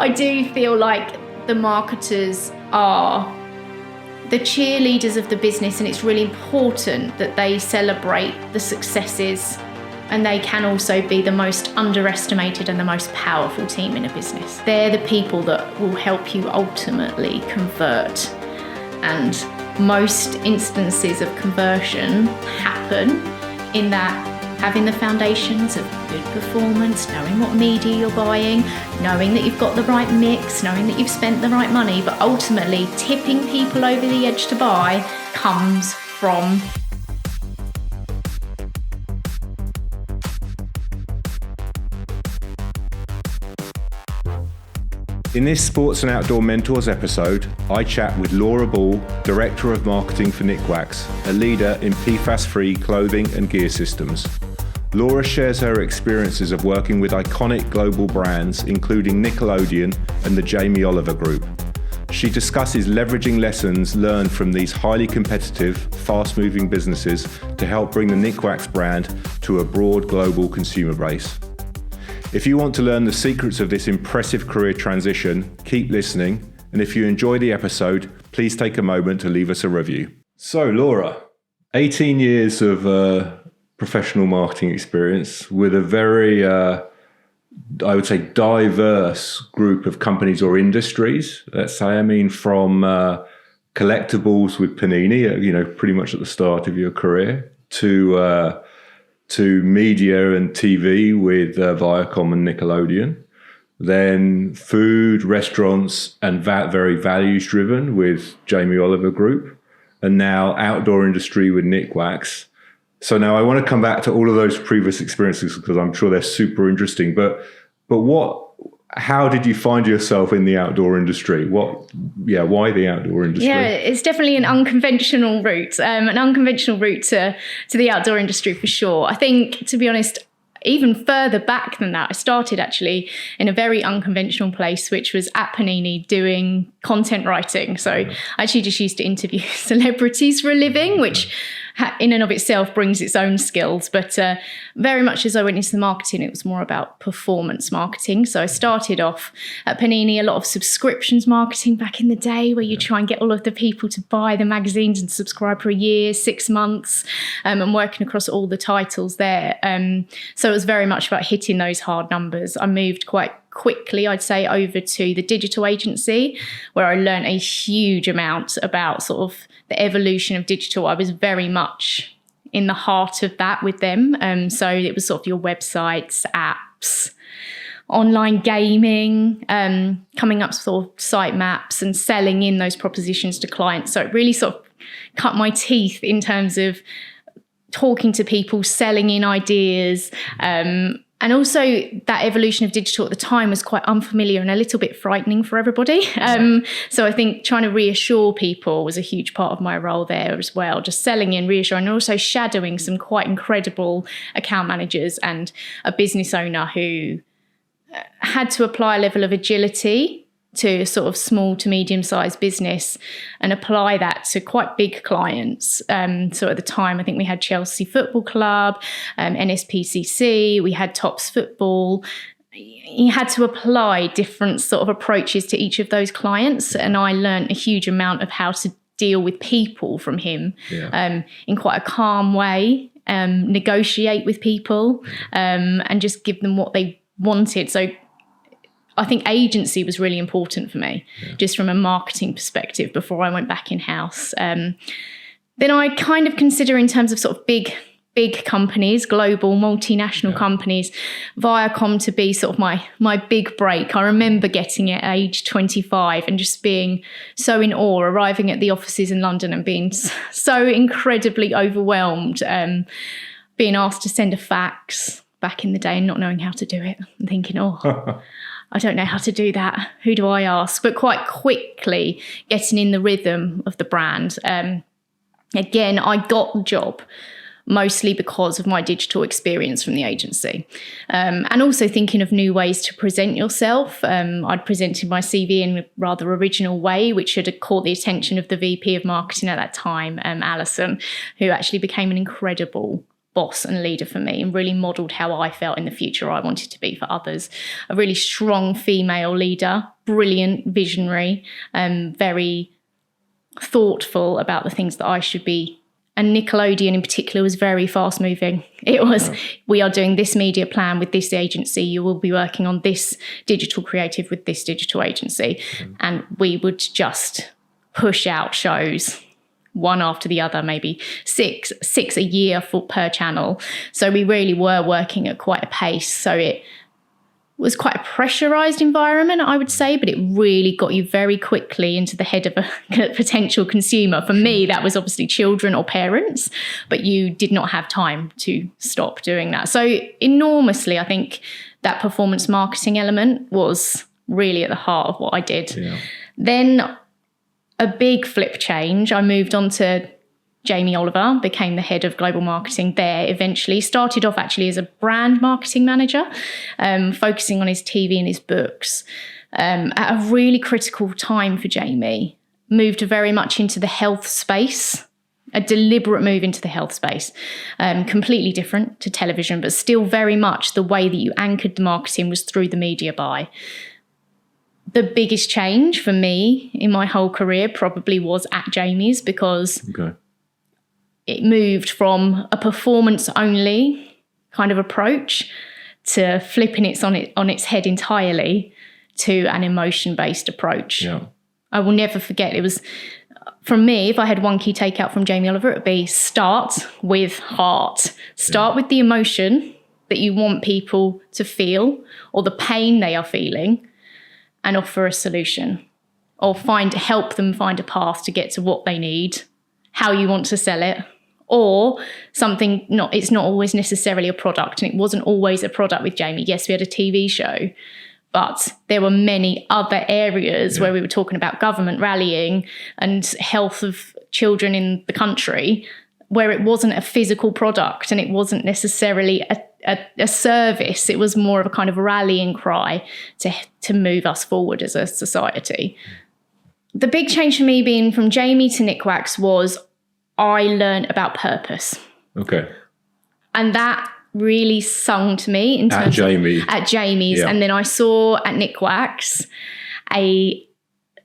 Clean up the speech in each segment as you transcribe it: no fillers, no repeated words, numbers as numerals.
I do feel like the marketers are the cheerleaders of the business, and it's really important that they celebrate the successes, and they can also be the most underestimated and the most powerful team in a business. They're the people that will help you ultimately convert, and most instances of conversion happen in that having the foundations of good performance, knowing what media you're buying, knowing that you've got the right mix, knowing that you've spent the right money, but ultimately tipping people over the edge to buy comes from In this Sports and Outdoor Mentors episode, I chat with Laura Ball, Director of Marketing for Nikwax, a leader in PFAS-free clothing and gear systems. Laura shares her experiences of working with iconic global brands, including Nickelodeon and the Jamie Oliver Group. She discusses leveraging lessons learned from these highly competitive, fast-moving businesses to help bring the Nikwax brand to a broad global consumer base. If you want to learn the secrets of this impressive career transition, keep listening. And if you enjoy the episode, please take a moment to leave us a review. So, Laura, 18 years of professional marketing experience with a very, I would say, diverse group of companies or industries. Let's say, I mean, from collectibles with Panini, pretty much at the start of your career, to media and TV with Viacom and Nickelodeon, then food, restaurants, and very values-driven with Jamie Oliver Group, and now outdoor industry with Nikwax. So now I want to come back to all of those previous experiences because I'm sure they're super interesting. But how did you find yourself in the outdoor industry? Why the outdoor industry? Yeah, it's definitely an unconventional route, to the outdoor industry for sure. I think, to be honest, even further back than that, I started actually in a very unconventional place, which was at Panini doing content writing. So I actually just used to interview celebrities for a living, which in and of itself brings its own skills. But very much as I went into the marketing, it was more about performance marketing. So I started off at Panini, a lot of subscriptions marketing back in the day, where you try and get all of the people to buy the magazines and subscribe for a year, 6 months, and working across all the titles there. So it was very much about hitting those hard numbers. I moved quite quickly, I'd say, over to the digital agency, where I learned a huge amount about sort of the evolution of digital. I was very much in the heart of that with them. So it was sort of your websites, apps, online gaming, coming up with sort of site maps and selling in those propositions to clients. So it really sort of cut my teeth in terms of talking to people, selling in ideas, and also that evolution of digital at the time was quite unfamiliar and a little bit frightening for everybody. So I think trying to reassure people was a huge part of my role there as well, just selling in, reassuring, and also shadowing some quite incredible account managers and a business owner who had to apply a level of agility to sort of small to medium-sized business and apply that to quite big clients. So at the time, I think we had Chelsea Football Club, NSPCC, we had Tops Football. You had to apply different sort of approaches to each of those clients. And I learned a huge amount of how to deal with people from him in quite a calm way, negotiate with people, and just give them what they wanted. So I think agency was really important for me, just from a marketing perspective before I went back in-house. Then I kind of consider, in terms of sort of big companies, global multinational companies, Viacom to be sort of my big break. I remember getting it at age 25 and just being so in awe, arriving at the offices in London and being so incredibly overwhelmed, being asked to send a fax back in the day and not knowing how to do it and thinking, I don't know how to do that. Who do I ask? But quite quickly getting in the rhythm of the brand. Again, I got the job mostly because of my digital experience from the agency. And also thinking of new ways to present yourself. I'd presented my CV in a rather original way, which had caught the attention of the VP of marketing at that time, Alison, who actually became an incredible boss and leader for me, and really modelled how I felt in the future I wanted to be for others. A really strong female leader, brilliant, visionary, very thoughtful about the things that I should be. And Nickelodeon in particular was very fast moving. It was, we are doing this media plan with this agency. You will be working on this digital creative with this digital agency. And we would just push out shows one after the other, maybe six a year per channel. So we really were working at quite a pace. So it was quite a pressurized environment, I would say, but it really got you very quickly into the head of a potential consumer. For me, that was obviously children or parents, but you did not have time to stop doing that. So enormously, I think that performance marketing element was really at the heart of what I did. Yeah. Then a big flip change. I moved on to Jamie Oliver, became the head of global marketing there eventually. Started off actually as a brand marketing manager, focusing on his TV and his books. At a really critical time for Jamie, moved very much into the health space, a deliberate move into the health space, completely different to television, but still very much the way that you anchored the marketing was through the media buy. The biggest change for me in my whole career probably was at Jamie's, because it moved from a performance-only kind of approach to flipping it on its head entirely to an emotion-based approach. Yeah. I will never forget, it was, from me, if I had one key takeout from Jamie Oliver, it would be start with heart. Start with the emotion that you want people to feel, or the pain they are feeling, and offer a solution, or help them find a path to get to what they need, how you want to sell it, or something. It's not always necessarily a product, and it wasn't always a product with Jamie. Yes, we had a TV show, but there were many other areas where we were talking about government rallying and health of children in the country, where it wasn't a physical product and it wasn't necessarily a service. It was more of a kind of rallying cry to move us forward as a society. The big change for me being from Jamie to Nikwax was I learned about purpose. Okay. And that really sung to me in terms at Jamie's. Yeah. And then I saw at Nikwax a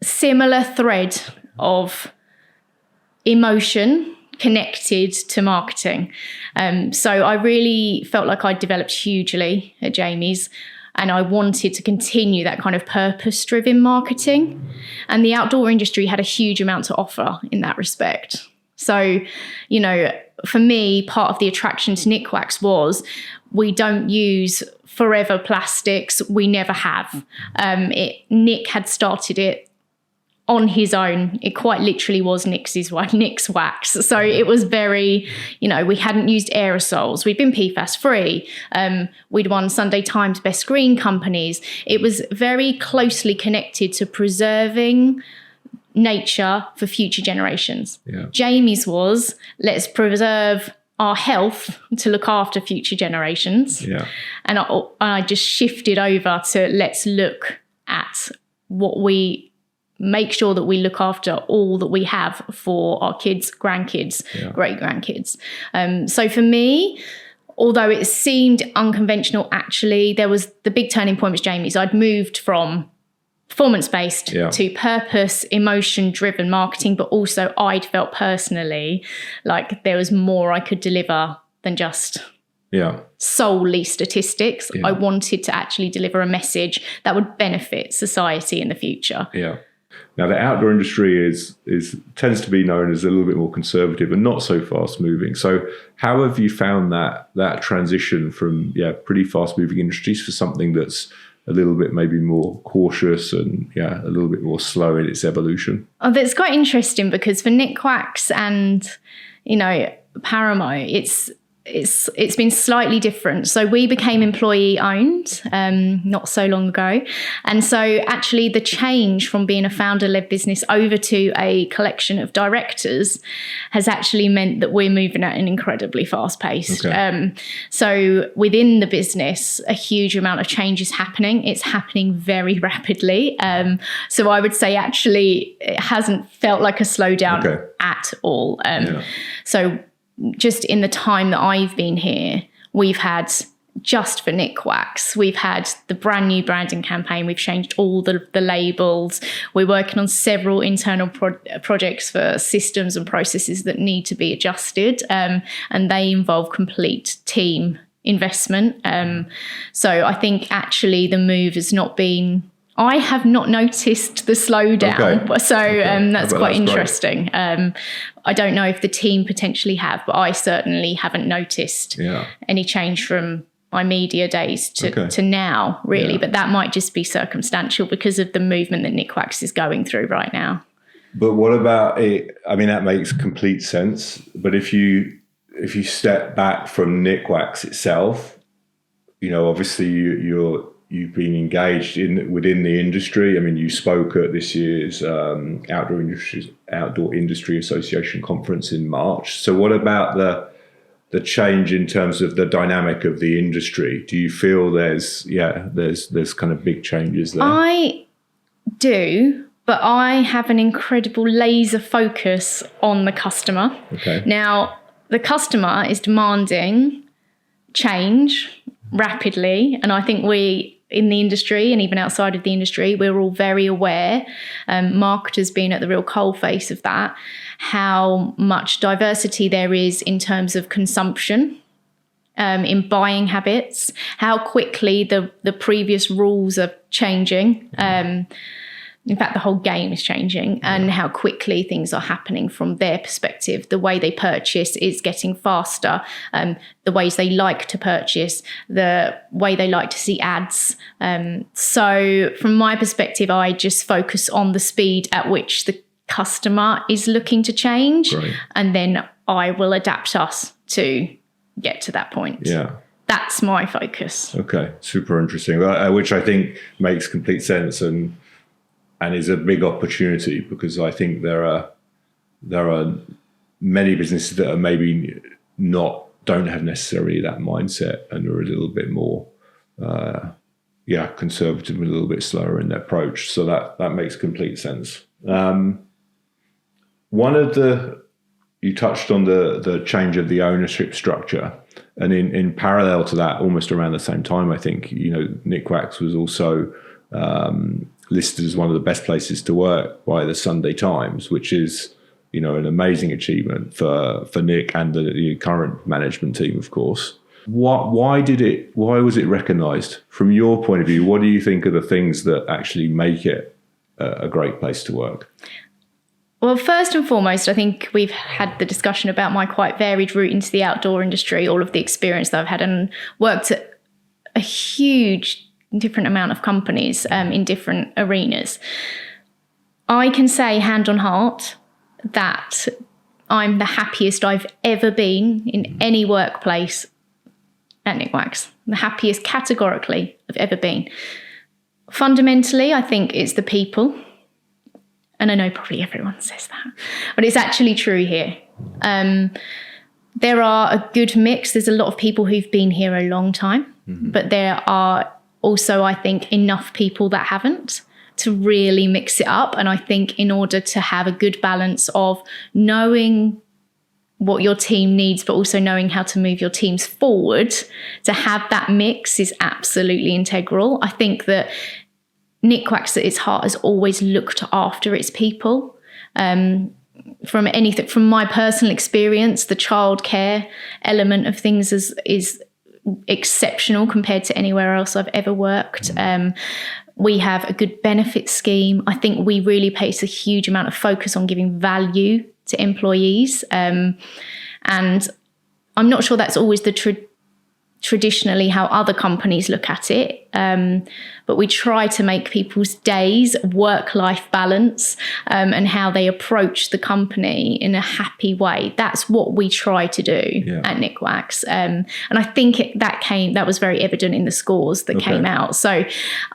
similar thread of emotion connected to marketing. So I really felt like I developed hugely at Jamie's, and I wanted to continue that kind of purpose-driven marketing. And the outdoor industry had a huge amount to offer in that respect. So, for me, part of the attraction to Nikwax was we don't use forever plastics. We never have. Nick had started it on his own. It quite literally was Nick's wax. So it was very, we hadn't used aerosols. We'd been PFAS free. We'd won Sunday Times Best Green Companies. It was very closely connected to preserving nature for future generations. Yeah. Jamie's was, let's preserve our health to look after future generations. Yeah. And I just shifted over to let's look at what we make sure that we look after all that we have for our kids, grandkids, great-grandkids. So for me, although it seemed unconventional, actually, there was the big turning point was Jamie's. I'd moved from performance-based to purpose, emotion-driven marketing, but also I'd felt personally like there was more I could deliver than just solely statistics. I wanted to actually deliver a message that would benefit society in the future. Yeah. Now, the outdoor industry tends to be known as a little bit more conservative and not so fast moving. So how have you found that transition from pretty fast moving industries for something that's a little bit maybe more cautious and a little bit more slow in its evolution? Oh, that's quite interesting, because for Nikwax and Paramo, it's been slightly different. So we became employee owned not so long ago. And so actually the change from being a founder-led business over to a collection of directors has actually meant that we're moving at an incredibly fast pace. Okay. So within the business, a huge amount of change is happening. It's happening very rapidly. So I would say actually it hasn't felt like a slowdown at all. So just in the time that I've been here, we've had, just for Nikwax, we've had the brand new branding campaign. We've changed all the labels. We're working on several internal projects for systems and processes that need to be adjusted, and they involve complete team investment. So I think actually the move has not been, I have not noticed the slowdown. Okay. So that's quite interesting. I don't know if the team potentially have, but I certainly haven't noticed any change from my media days to now, really. Yeah. But that might just be circumstantial because of the movement that Nikwax is going through right now. But what about it? I mean, that makes complete sense. But if you step back from Nikwax itself, obviously you've been engaged within the industry. I mean, you spoke at this year's Outdoor Industry Association conference in March. So what about the change in terms of the dynamic of the industry? Do you feel there's kind of big changes there? I do, but I have an incredible laser focus on the customer. Okay. Now, the customer is demanding change rapidly, and I think we in the industry and even outside of the industry, we're all very aware, marketers being at the real coalface of that, how much diversity there is in terms of consumption, in buying habits, how quickly the previous rules are changing. In fact, the whole game is changing, and how quickly things are happening from their perspective. The way they purchase is getting faster. The ways they like to purchase, the way they like to see ads. So from my perspective, I just focus on the speed at which the customer is looking to change. Right. And then I will adapt us to get to that point. Yeah. That's my focus. Okay, super interesting, which I think makes complete sense and is a big opportunity, because I think there are many businesses that are maybe don't have necessarily that mindset and are a little bit more conservative and a little bit slower in their approach. So that makes complete sense. You touched on the change of the ownership structure, and in parallel to that, almost around the same time, I think, Nikwax was also listed as one of the best places to work by the Sunday Times, which is, an amazing achievement for Nick and the current management team, of course. Why was it recognised? From your point of view, what do you think are the things that actually make it a great place to work? Well, first and foremost, I think we've had the discussion about my quite varied route into the outdoor industry, all of the experience that I've had, and worked at a huge different amount of companies in different arenas. I can say hand on heart that I'm the happiest I've ever been in any workplace at Nikwax. The happiest categorically I've ever been. Fundamentally, I think it's the people. And I know probably everyone says that, but it's actually true here. There are a good mix. There's a lot of people who've been here a long time, but there are also, I think, enough people that haven't, to really mix it up. And I think in order to have a good balance of knowing what your team needs, but also knowing how to move your teams forward, to have that mix is absolutely integral. I think that Nikwax at its heart has always looked after its people. From my personal experience, the childcare element of things is exceptional compared to anywhere else I've ever worked. We have a good benefit scheme. I think we really place a huge amount of focus on giving value to employees. And I'm not sure that's always traditionally how other companies look at it. But we try to make people's days work-life balance and how they approach the company in a happy way. That's what we try to do at Nikwax. And I think that was very evident in the scores that came out. So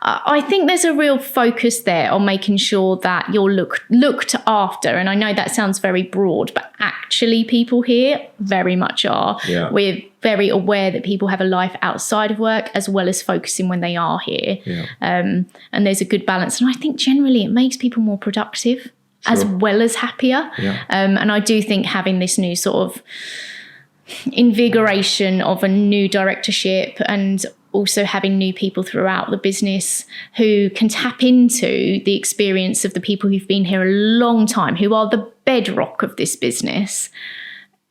I think there's a real focus there on making sure that you're looked after. And I know that sounds very broad, but actually people here very much are. Yeah. We're very aware that people have a life outside of work as well as focusing when they are here. Yeah. And there's a good balance. And I think generally it makes people more productive as well as happier. Yeah. And I do think having this new sort of invigoration of a new directorship, and also having new people throughout the business who can tap into the experience of the people who've been here a long time, who are the bedrock of this business,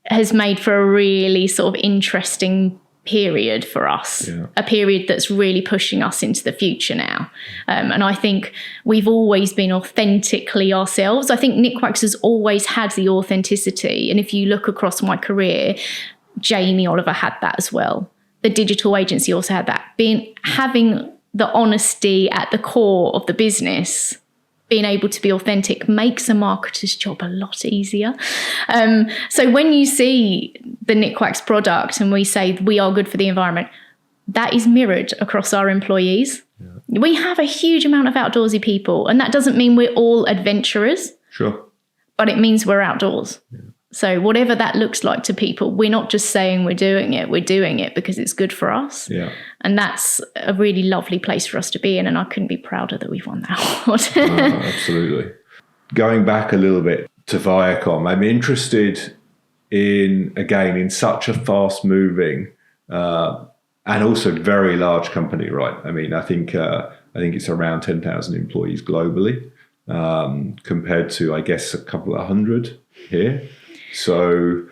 has made for a really sort of interesting period for us, a period that's really pushing us into the future now. And I think we've always been authentically ourselves. I think Nikwax has always had the authenticity. And if you look across my career, Jamie Oliver had that as well. The digital agency also had that. Having the honesty at the core of the business, being able to be authentic, makes a marketer's job a lot easier. So when you see the Nikwax product and we say we are good for the environment, that is mirrored across our employees. Yeah. We have a huge amount of outdoorsy people, and that doesn't mean we're all adventurers. Sure. But it means we're outdoors. Yeah. So whatever that looks like to people, we're not just saying we're doing it because it's good for us. Yeah. And that's a really lovely place for us to be in, and I couldn't be prouder that we've won that award. Absolutely. Going back a little bit to Viacom, I'm interested in such a fast-moving and also very large company, right? I mean, I think it's around 10,000 employees globally, compared to, I guess, a couple of hundred here. So,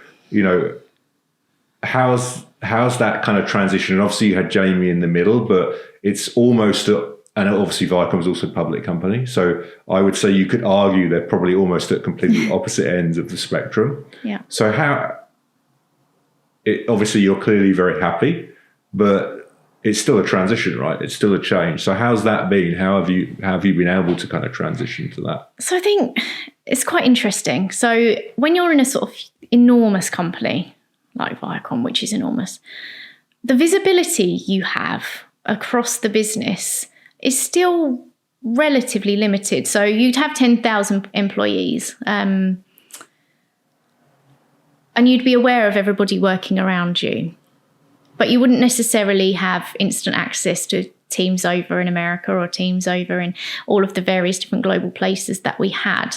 how's that kind of transition? And obviously you had Jamie in the middle, but it's almost, and obviously Viacom is also a public company. So I would say you could argue they're probably almost at completely opposite ends of the spectrum. Yeah. So obviously you're clearly very happy, but it's still a transition, right? It's still a change. So how's that been? How have you been able to kind of transition to that? So I think it's quite interesting. So when you're in a sort of enormous company like Viacom, which is enormous, the visibility you have across the business is still relatively limited. So you'd have 10,000 employees, and you'd be aware of everybody working around you. But you wouldn't necessarily have instant access to teams over in America or teams over in all of the various different global places that we had.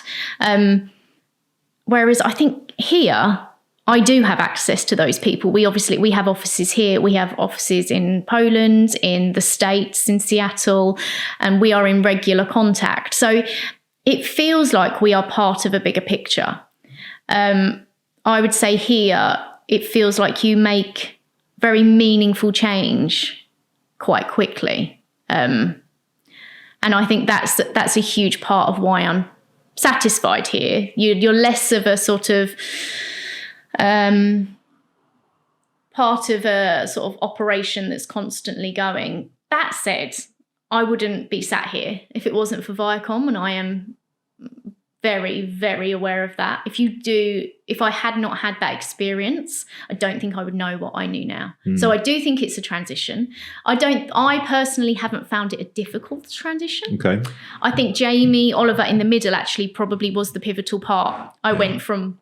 Whereas I think here, I do have access to those people. We have offices here. We have offices in Poland, in the States, in Seattle, and we are in regular contact. So it feels like we are part of a bigger picture. I would say here, it feels like you make very meaningful change quite quickly. And I think that's a huge part of why I'm satisfied here. You're less of a sort of part of a sort of operation that's constantly going. That said, I wouldn't be sat here if it wasn't for Viacom, and I am very, very aware of that. If I had not had that experience, I don't think I would know what I knew now. So I do think it's a transition. I personally haven't found it a difficult transition. Okay. I think Jamie Oliver in the middle actually probably was the pivotal part. I went from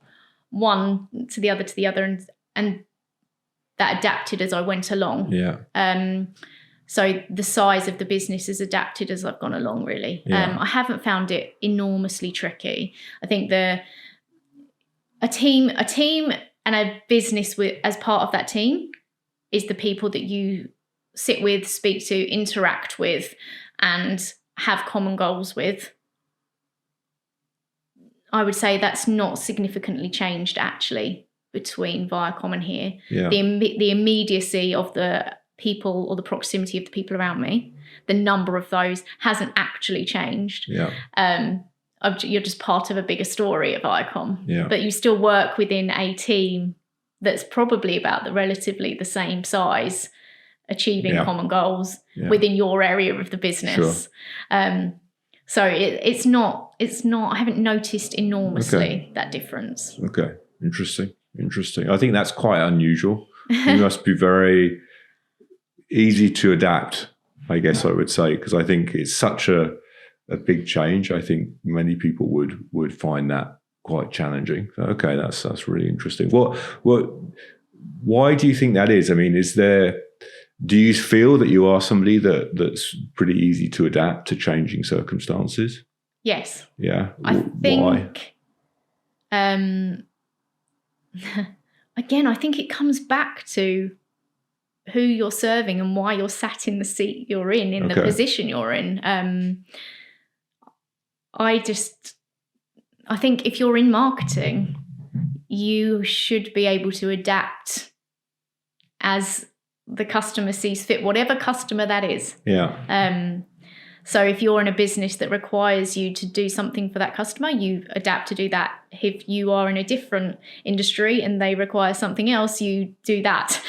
one to the other, and that adapted as I went along. Yeah. So the size of the business has adapted as I've gone along, really. Yeah. I haven't found it enormously tricky. I think a team and a business as part of that team is the people that you sit with, speak to, interact with, and have common goals with. I would say that's not significantly changed, actually, between Viacom and here. Yeah. The immediacy of the people or the proximity of the people around me, the number of those hasn't actually changed. Yeah. You're just part of a bigger story at Viacom. Yeah. But you still work within a team that's probably about relatively the same size, achieving common goals within your area of the business. Sure. So it's not, I haven't noticed enormously that difference. Okay. Interesting. I think that's quite unusual. You must be very easy to adapt, I guess I would say, because I think it's such a big change. I think many people would find that quite challenging. Okay, that's really interesting. Why do you think that is? I mean, do you feel that you are somebody that's pretty easy to adapt to changing circumstances? Yes. Yeah. I think. Why? I again, I think it comes back to who you're serving and why you're sat in the seat you're in the position you're in. I think if you're in marketing, you should be able to adapt as the customer sees fit, whatever customer that is. Yeah. So if you're in a business that requires you to do something for that customer, you adapt to do that. If you are in a different industry and they require something else, you do that.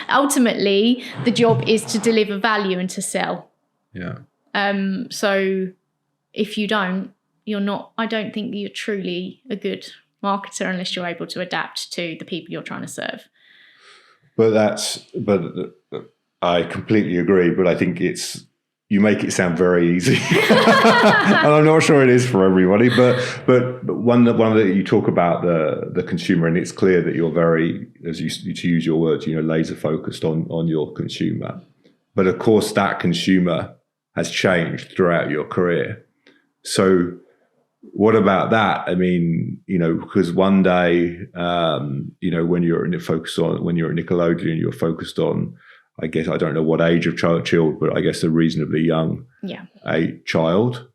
Ultimately, the job is to deliver value and to sell. Yeah. So if you don't, I don't think you're truly a good marketer unless you're able to adapt to the people you're trying to serve. But I completely agree. But I think you make it sound very easy, and I'm not sure it is for everybody. But one that you talk about the consumer, and it's clear that you're very, as you to use your words, laser focused on your consumer. But of course, that consumer has changed throughout your career. So what about that? I mean, because one day, when you're at Nickelodeon, you're focused on, I guess, I don't know what age of child, but I guess a reasonably young a child,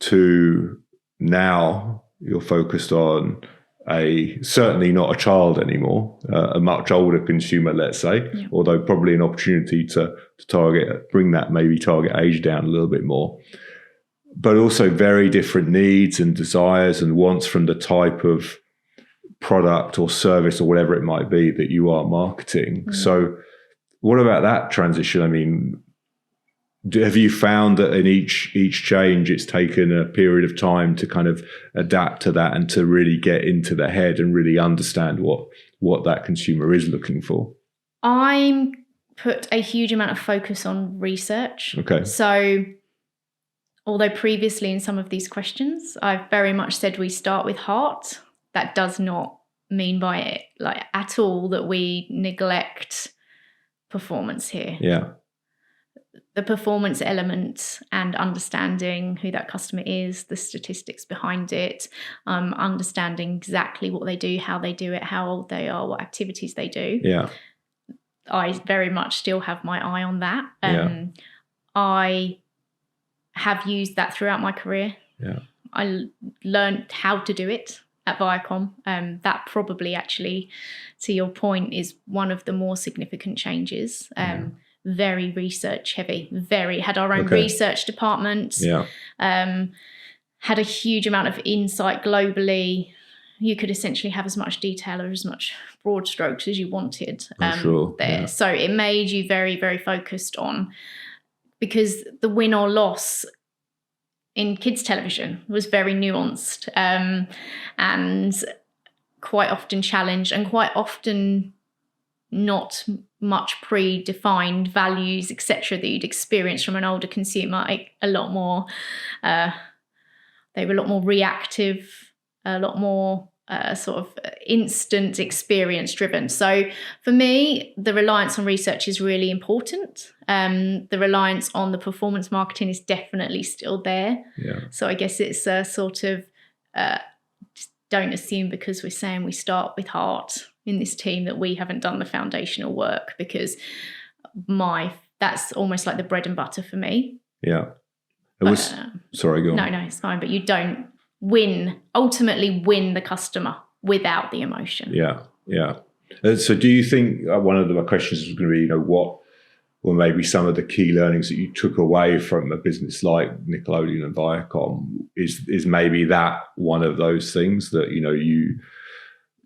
to now you're focused on certainly not a child anymore, a much older consumer, let's say, although probably an opportunity to bring that target age down a little bit more. But also very different needs and desires and wants from the type of product or service or whatever it might be that you are marketing. Mm. So what about that transition? I mean, have you found that in each change it's taken a period of time to kind of adapt to that and to really get into the head and really understand what that consumer is looking for? I put a huge amount of focus on research. Okay. So although previously in some of these questions, I've very much said we start with heart, that does not mean by it at all that we neglect performance here. Yeah. The performance element and understanding who that customer is, the statistics behind it, understanding exactly what they do, how they do it, how old they are, what activities they do. Yeah. I very much still have my eye on that. I have used that throughout my career. Yeah. I learned how to do it at Viacom. That probably actually, to your point, is one of the more significant changes. Very research heavy, had our own research department. Yeah. Had a huge amount of insight globally. You could essentially have as much detail or as much broad strokes as you wanted sure. there. Yeah. So it made you very, very focused on, because the win or loss in kids television was very nuanced and quite often challenged and quite often not much predefined values, etc., that you'd experience from an older consumer. A lot more, they were a lot more reactive, a lot more sort of instant experience driven. So for me, the reliance on research is really important. The reliance on the performance marketing is definitely still there. Yeah. So I guess it's a sort of just don't assume because we're saying we start with heart in this team that we haven't done the foundational work, because that's almost like the bread and butter for me. Yeah. Sorry, go on. No, it's fine. But you don't ultimately win the customer without the emotion. Yeah, yeah. So do you think one of my questions is going to be, what were maybe some of the key learnings that you took away from a business like Nickelodeon and Viacom? Is maybe that one of those things that,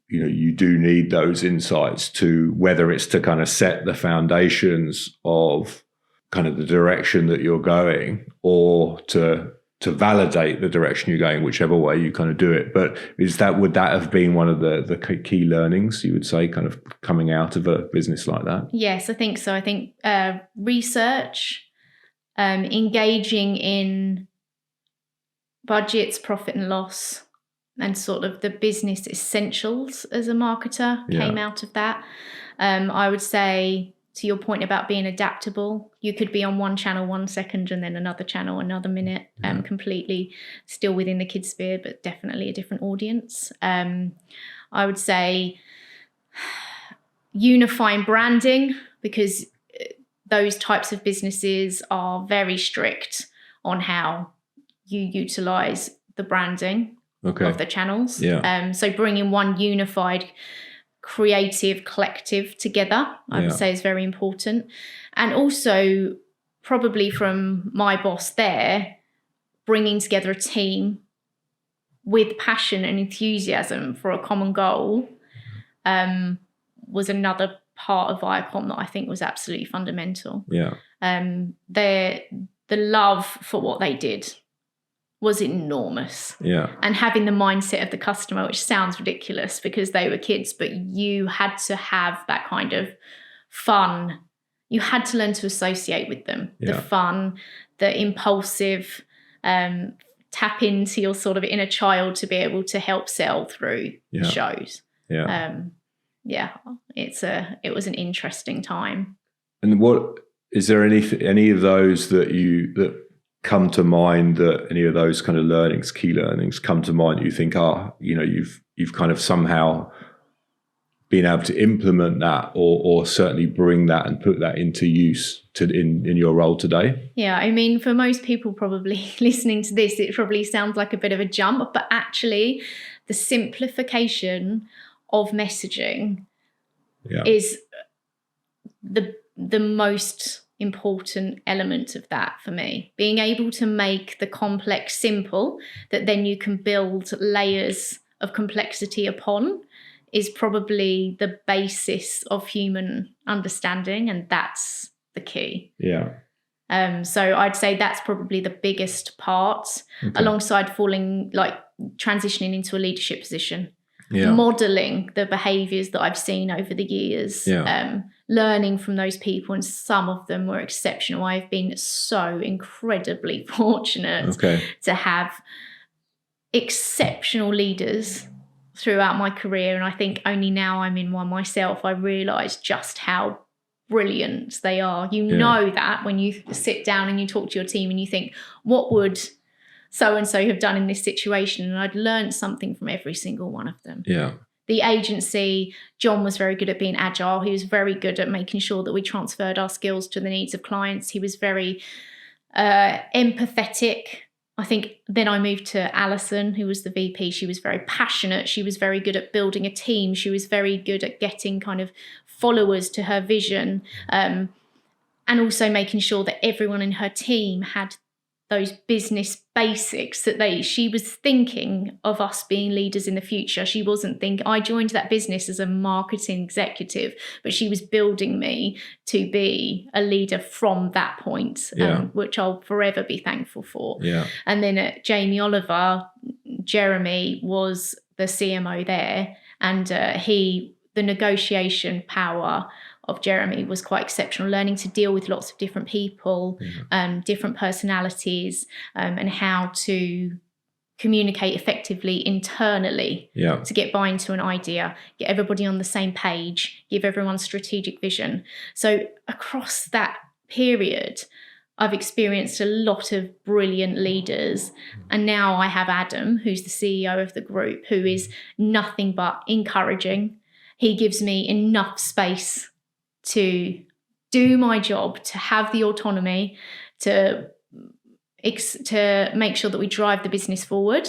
you do need those insights to, whether it's to kind of set the foundations of kind of the direction that you're going, or to validate the direction you're going, whichever way you kind of do it. But would that have been one of the key learnings, you would say, kind of coming out of a business like that? Yes, I think so. I think research, engaging in budgets, profit and loss, and sort of the business essentials as a marketer came out of that. I would say, to your point about being adaptable, you could be on one channel 1 second and then another channel another minute, completely still within the kids sphere, but definitely a different audience. I would say unifying branding, because those types of businesses are very strict on how you utilize the branding of the channels. So bringing one unified creative collective together, I would say, is very important. And also probably from my boss there, bringing together a team with passion and enthusiasm for a common goal was another part of Viacom that I think was absolutely fundamental. The love for what they did was enormous. And having the mindset of the customer, which sounds ridiculous because they were kids, but you had to have that kind of fun. You had to learn to associate with them. The fun, the impulsive, tap into your sort of inner child to be able to help sell through shows. It was an interesting time. And what is there any of those that come to mind, that any of those kind of learnings, key learnings come to mind that you think you've kind of somehow been able to implement that or certainly bring that and put that into use in your role today? Yeah, I mean, for most people probably listening to this, it probably sounds like a bit of a jump, but actually the simplification of messaging is the most important element of that for me. Being able to make the complex simple, that then you can build layers of complexity upon, is probably the basis of human understanding, and that's the key. So I'd say that's probably the biggest part, alongside transitioning into a leadership position. Modeling the behaviors that I've seen over the years, learning from those people, and some of them were exceptional. I've been so incredibly fortunate to have exceptional leaders throughout my career, and I think only now I'm in one myself, I realise just how brilliant they are. You know that when you sit down and you talk to your team and you think, what would so-and-so have done in this situation? And I'd learned something from every single one of them. The agency, John was very good at being agile. He was very good at making sure that we transferred our skills to the needs of clients. He was very empathetic. I think then I moved to Alison, who was the VP. She was very passionate. She was very good at building a team. She was very good at getting kind of followers to her vision, and also making sure that everyone in her team had those business basics, that she was thinking of us being leaders in the future. She wasn't thinking, I joined that business as a marketing executive, but she was building me to be a leader from that point, which I'll forever be thankful for. And then at Jamie Oliver, Jeremy was the CMO there, and the negotiation power of Jeremy was quite exceptional, learning to deal with lots of different people, different personalities, and how to communicate effectively internally to get buy-in to an idea, get everybody on the same page, give everyone strategic vision. So across that period, I've experienced a lot of brilliant leaders. And now I have Adam, who's the CEO of the group, who is nothing but encouraging. He gives me enough space to do my job, to have the autonomy, to make sure that we drive the business forward,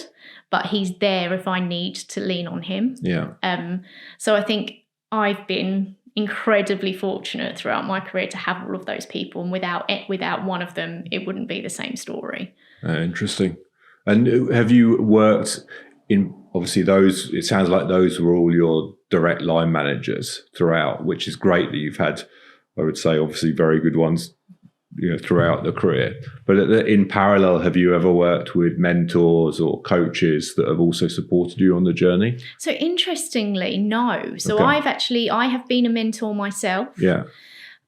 but he's there if I need to lean on him. So I think I've been incredibly fortunate throughout my career to have all of those people, and without one of them, it wouldn't be the same story. Interesting. And have you worked in, obviously those, it sounds like those were all your direct line managers throughout, which is great that you've had, I would say, obviously very good ones, throughout the career. But in parallel, have you ever worked with mentors or coaches that have also supported you on the journey? So interestingly, no. So I have been a mentor myself.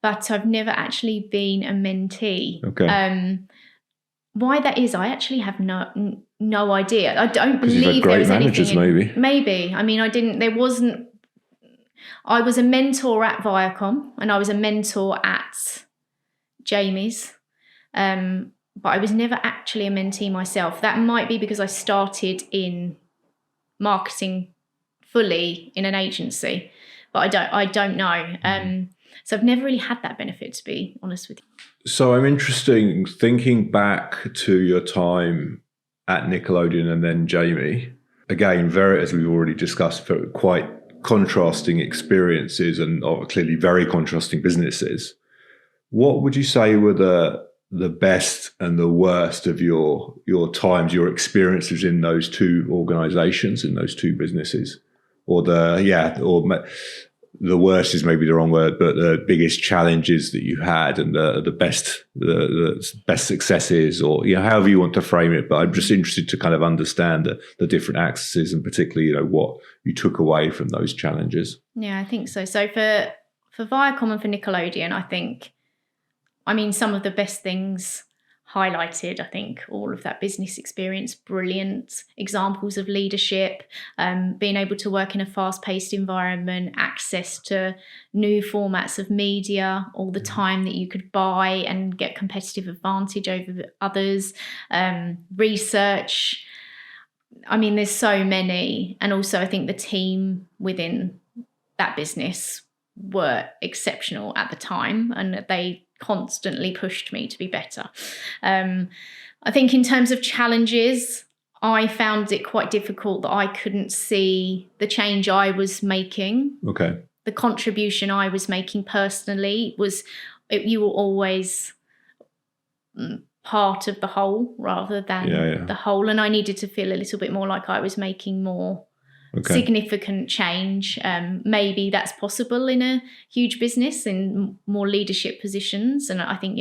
But I've never actually been a mentee. Why that is, I actually have no idea. I don't believe there was anything. Maybe. I mean, I was a mentor at Viacom, and I was a mentor at Jamie's, but I was never actually a mentee myself. That might be because I started in marketing fully in an agency. but I don't know. So I've never really had that benefit, to be honest with you. So I'm interested, thinking back to your time at Nickelodeon and then Jamie. Again, very, as we've already discussed, quite contrasting experiences and clearly very contrasting businesses. What would you say were the best and the worst of your times, your experiences in those two organizations, in those two businesses? Or the worst is maybe the wrong word, but the biggest challenges that you had and the best successes, or however you want to frame it. But I'm just interested to kind of understand the different axes, and particularly what you took away from those challenges. Yeah, I think so. So for Viacom and for Nickelodeon, I mean, some of the best things highlighted, I think, all of that business experience, brilliant examples of leadership, being able to work in a fast-paced environment, access to new formats of media, all the time that you could buy and get competitive advantage over others, research. I mean, there's so many. And also, I think the team within that business were exceptional at the time, and they constantly pushed me to be better. I think in terms of challenges, I found it quite difficult that I couldn't see the change I was making. Okay. The contribution I was making personally you were always part of the whole rather than the whole. And I needed to feel a little bit more like I was making more significant change. Maybe that's possible in a huge business, in more leadership positions. And I think,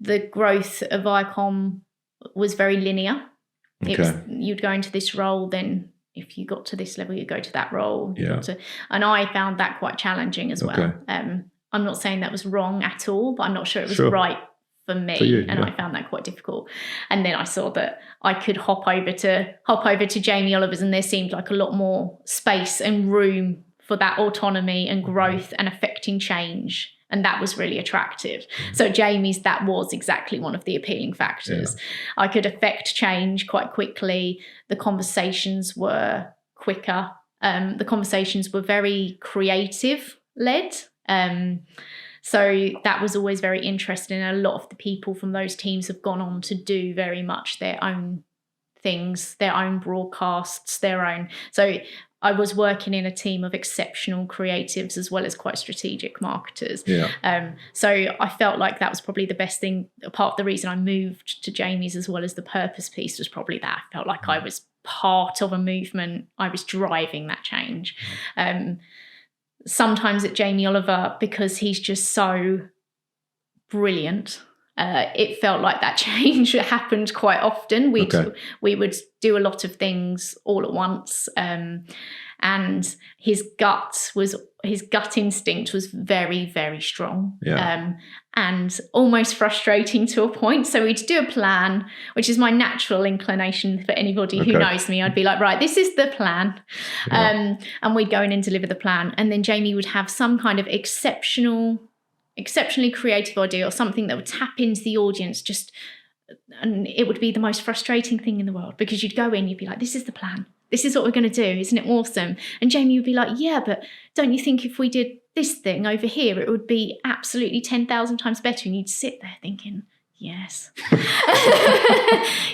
the growth of Viacom was very linear. You'd go into this role, then if you got to this level, you'd go to that role. And I found that quite challenging as well. I'm not saying that was wrong at all, but I'm not sure it was right for me, and I found that quite difficult. And then I saw that I could hop over to Jamie Oliver's, and there seemed like a lot more space and room for that autonomy and growth and affecting change, and that was really attractive. So Jamie's, that was exactly one of the appealing factors. I could affect change quite quickly. The conversations were quicker. The conversations were very creative led. So that was always very interesting. And a lot of the people from those teams have gone on to do very much their own things, their own broadcasts, their own. So I was working in a team of exceptional creatives as well as quite strategic marketers. So I felt like that was probably the best thing. Part of the reason I moved to Jamie's as well as the purpose piece was probably that. I felt like I was part of a movement. I was driving that change. Sometimes at Jamie Oliver, because he's just so brilliant, it felt like that change happened quite often. We would do a lot of things all at once, and his gut instinct was very, very strong, and almost frustrating to a point. So we'd do a plan, which is my natural inclination for anybody who knows me. I'd be like, right, this is the plan, and we'd go in and deliver the plan, and then Jamie would have some kind of exceptionally creative idea or something that would tap into the audience, and it would be the most frustrating thing in the world, because you'd go in, you'd be like, this is the plan. This is what we're going to do. Isn't it awesome? And Jamie would be like, yeah, but don't you think if we did this thing over here, it would be absolutely 10,000 times better? And you'd sit there thinking, yes.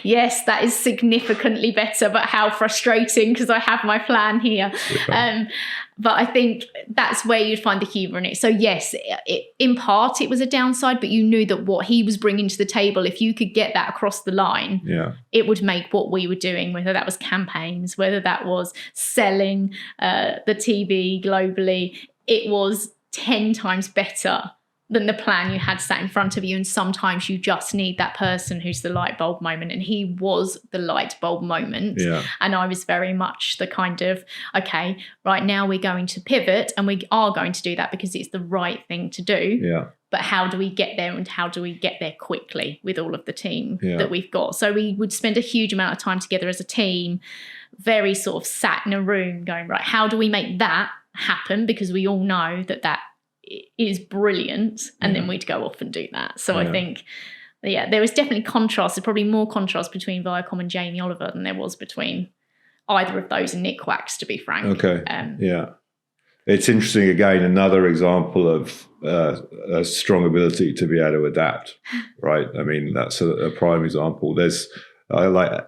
Yes, that is significantly better, but how frustrating, because I have my plan here. But I think that's where you'd find the humour in it. So yes, in part it was a downside, but you knew that what he was bringing to the table, if you could get that across the line, it would make what we were doing, whether that was campaigns, whether that was selling the TV globally, it was 10 times better than the plan you had sat in front of you. And sometimes you just need that person who's the light bulb moment. And he was the light bulb moment. And I was very much the kind of, okay, right now we're going to pivot, and we are going to do that because it's the right thing to do. But how do we get there, and how do we get there quickly with all of the team that we've got? So we would spend a huge amount of time together as a team, very sort of sat in a room going, right, how do we make that happen? Because we all know that is brilliant, and then we'd go off and do that. So I think there was definitely contrast. There's probably more contrast between Viacom and Jamie Oliver than there was between either of those and Nikwax, to be frank. It's interesting, again, another example of a strong ability to be able to adapt, right? I mean, that's a prime example. I like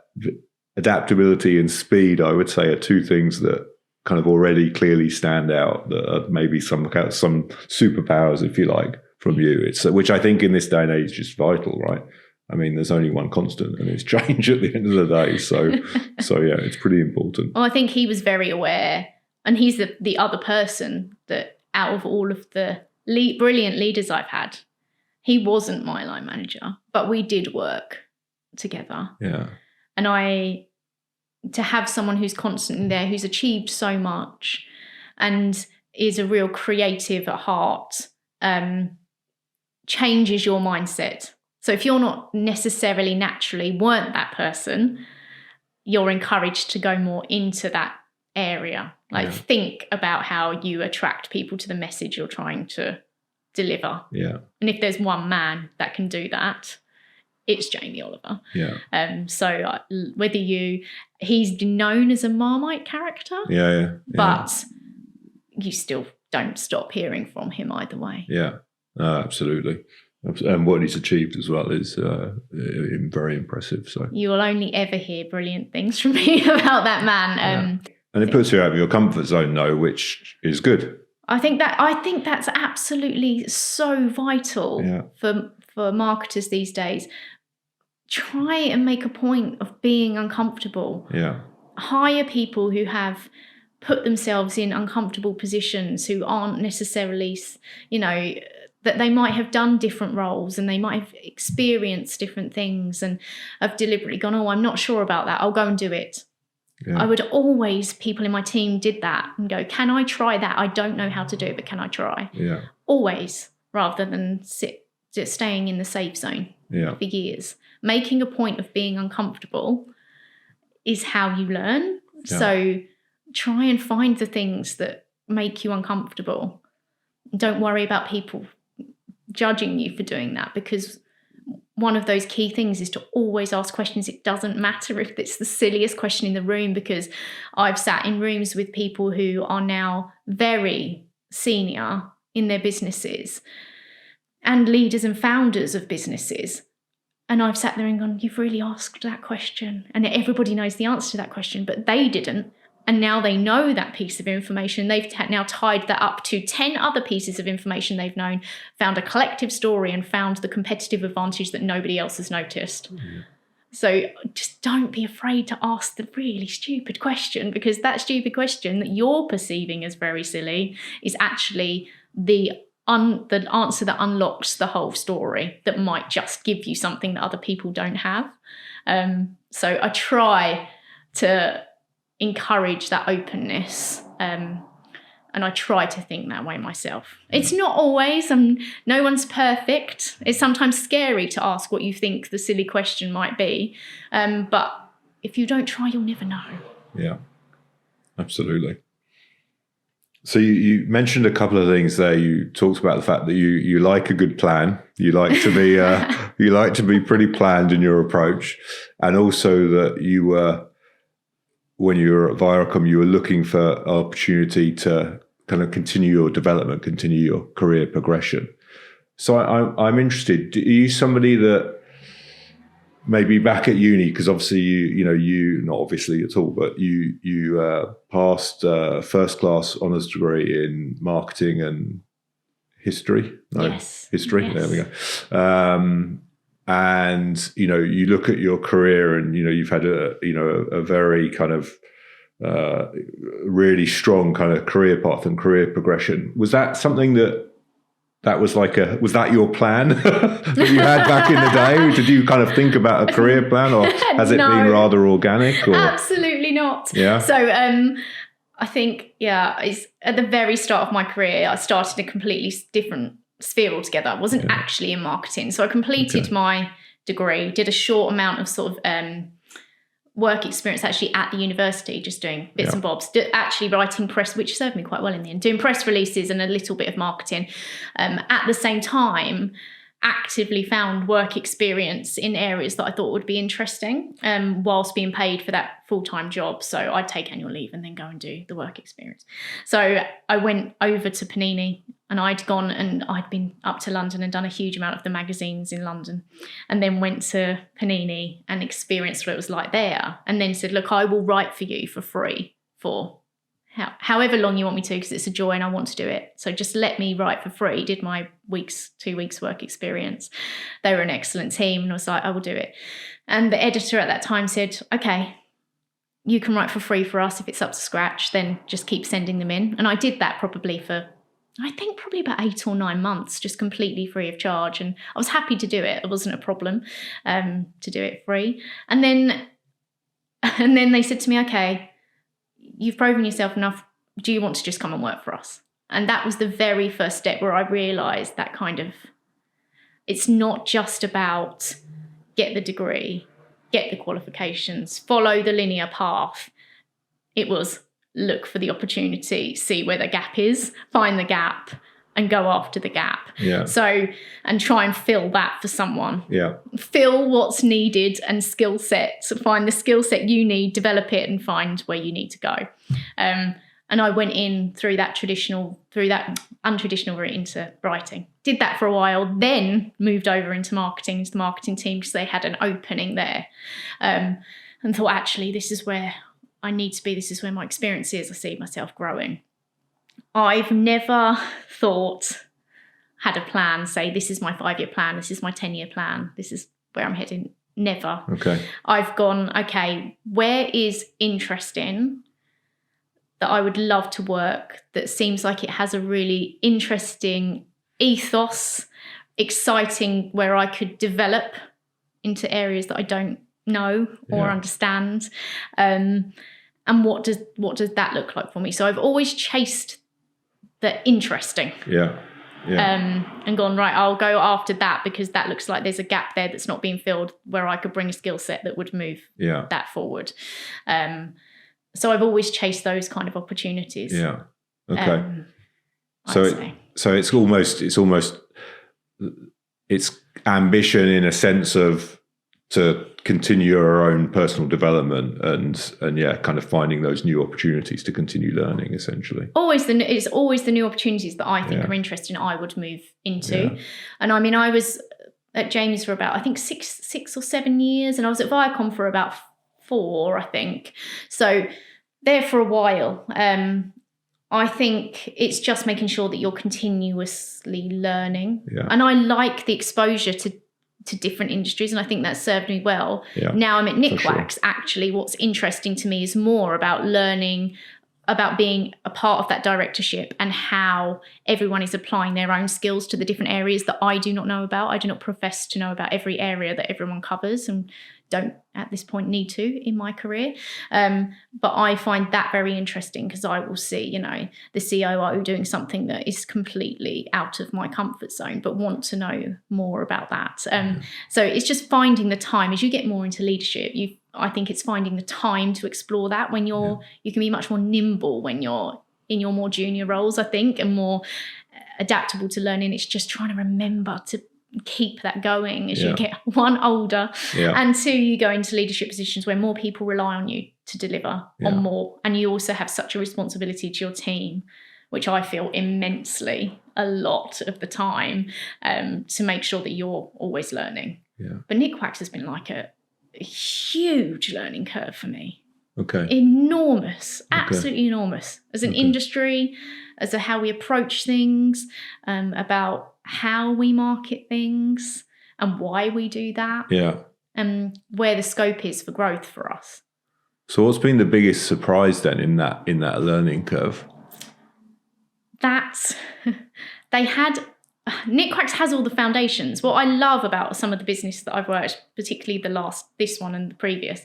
adaptability and speed, I would say, are two things that kind of already clearly stand out, that are maybe some superpowers, if you like, from you. Which I think in this day and age is vital, right? I mean, there's only one constant, and it's change at the end of the day. So yeah, it's pretty important. Well, I think he was very aware, and he's the other person that out of all of the brilliant leaders I've had, he wasn't my line manager, but we did work together. Yeah. And to have someone who's constantly there, who's achieved so much and is a real creative at heart, changes your mindset. So if you're not necessarily naturally weren't that person, you're encouraged to go more into that area. Like think about how you attract people to the message you're trying to deliver. Yeah. And if there's one man that can do that, it's Jamie Oliver. Yeah. So whether he's known as a Marmite character. Yeah. But you still don't stop hearing from him either way. Yeah. Absolutely. And what he's achieved as well is very impressive. So you will only ever hear brilliant things from me about that man. And it puts you out of your comfort zone, though, which is good. I think that's absolutely so vital for marketers these days. Try and make a point of being uncomfortable. Yeah. Hire people who have put themselves in uncomfortable positions, who aren't necessarily, that they might have done different roles and they might have experienced different things and have deliberately gone, oh, I'm not sure about that, I'll go and do it. Yeah. I would always, people in my team did that and go, can I try that? I don't know how to do it, but can I try? Yeah. Always, rather than just staying in the safe zone for years. Making a point of being uncomfortable is how you learn. Yeah. So try and find the things that make you uncomfortable. Don't worry about people judging you for doing that, because one of those key things is to always ask questions. It doesn't matter if it's the silliest question in the room, because I've sat in rooms with people who are now very senior in their businesses and leaders and founders of businesses. And I've sat there and gone, you've really asked that question. And everybody knows the answer to that question, but they didn't. And now they know that piece of information. They've now tied that up to 10 other pieces of information they've known, found a collective story and found the competitive advantage that nobody else has noticed. Mm-hmm. So just don't be afraid to ask the really stupid question, because that stupid question that you're perceiving as very silly is actually the answer that unlocks the whole story, that might just give you something that other people don't have. So I try to encourage that openness, and I try to think that way myself. It's not always, no one's perfect. It's sometimes scary to ask what you think the silly question might be, but if you don't try, you'll never know. Yeah, absolutely. So you mentioned a couple of things there. You talked about the fact that you like a good plan. You like to be pretty planned in your approach, and also that you were, when you were at Viracom, you were looking for opportunity to kind of continue your development, continue your career progression. So I'm interested. Are you somebody that maybe back at uni, because obviously you not obviously at all, but you passed first class honours degree in marketing and history. No, yes. History. Yes. There we go. And you look at your career, and you've had a very kind of really strong kind of career path and career progression. Was that something that was was that your plan that you had back in the day? Did you kind of think about a career plan, or has it been rather organic? Or? Absolutely not. Yeah. So I think it's at the very start of my career, I started a completely different sphere altogether. I wasn't actually in marketing. So I completed my degree, did a short amount of sort of work experience actually at the university, just doing bits and bobs, actually writing press, which served me quite well in the end, doing press releases and a little bit of marketing. At the same time, actively found work experience in areas that I thought would be interesting, whilst being paid for that full-time job. So I'd take annual leave and then go and do the work experience. So I went over to Panini, and I'd gone and I'd been up to London and done a huge amount of the magazines in London, and then went to Panini and experienced what it was like there, and then said, look, I will write for you for free for however long you want me to, because it's a joy and I want to do it. So just let me write for free. Did my 2 weeks work experience. They were an excellent team, and I was like, I will do it. And the editor at that time said, okay, you can write for free for us. If it's up to scratch, then just keep sending them in. And I did that probably about 8 or 9 months, just completely free of charge. And I was happy to do it. It wasn't a problem to do it free. And then they said to me, okay, you've proven yourself enough. Do you want to just come and work for us? And that was the very first step where I realised that kind of, it's not just about get the degree, get the qualifications, follow the linear path. It was look for the opportunity, see where the gap is, find the gap, and go after the gap. Yeah. So, and try and fill that for someone. Yeah. Fill what's needed and skill set. So find the skill set you need, develop it, and find where you need to go. And I went in through that untraditional route into writing. Did that for a while, then moved over into marketing, into the marketing team, because they had an opening there. And thought, actually, this is where I need to be. This is where my experience is. I see myself growing. I've never had a plan, say, this is my 5-year plan, this is my 10-year plan, this is where I'm heading. Never. Okay. I've gone, okay, where is interesting that I would love to work, that seems like it has a really interesting ethos, exciting, where I could develop into areas that I don't know or understand. And what does that look like for me? So I've always chased the interesting. Yeah. And gone, right, I'll go after that, because that looks like there's a gap there that's not being filled, where I could bring a skill set that would move that forward. So I've always chased those kind of opportunities. Yeah. Okay. So it's almost ambition in a sense of to continue your own personal development and kind of finding those new opportunities to continue learning, essentially. It's always the new opportunities that I think are interesting, I would move into. Yeah. And I mean, I was at James for about, I think, six or 7 years, and I was at Viacom for about 4, I think. So there for a while. I think it's just making sure that you're continuously learning. Yeah. And I like the exposure to different industries, and I think that's served me well. Yeah, now I'm at Nikwax. Sure. Actually, what's interesting to me is more about learning about being a part of that directorship and how everyone is applying their own skills to the different areas that I do not know about. I do not profess to know about every area that everyone covers, and don't at this point need to in my career. But I find that very interesting, because I will see, the COO doing something that is completely out of my comfort zone, but want to know more about that. So it's just finding the time as you get more into leadership. I think it's finding the time to explore that when you can be much more nimble when you're in your more junior roles, I think, and more adaptable to learning. It's just trying to remember to keep that going as you get, 1, older, and 2, you go into leadership positions where more people rely on you to deliver on more, and you also have such a responsibility to your team, which I feel immensely a lot of the time, to make sure that you're always learning. But Nikwax has been like a huge learning curve for me. Okay. Enormous, absolutely enormous, as an industry, as to how we approach things, about how we market things and why we do that. Yeah. And where the scope is for growth for us. So what's been the biggest surprise then in that learning curve? That Nikwax has all the foundations. What I love about some of the business that I've worked, particularly this one and the previous,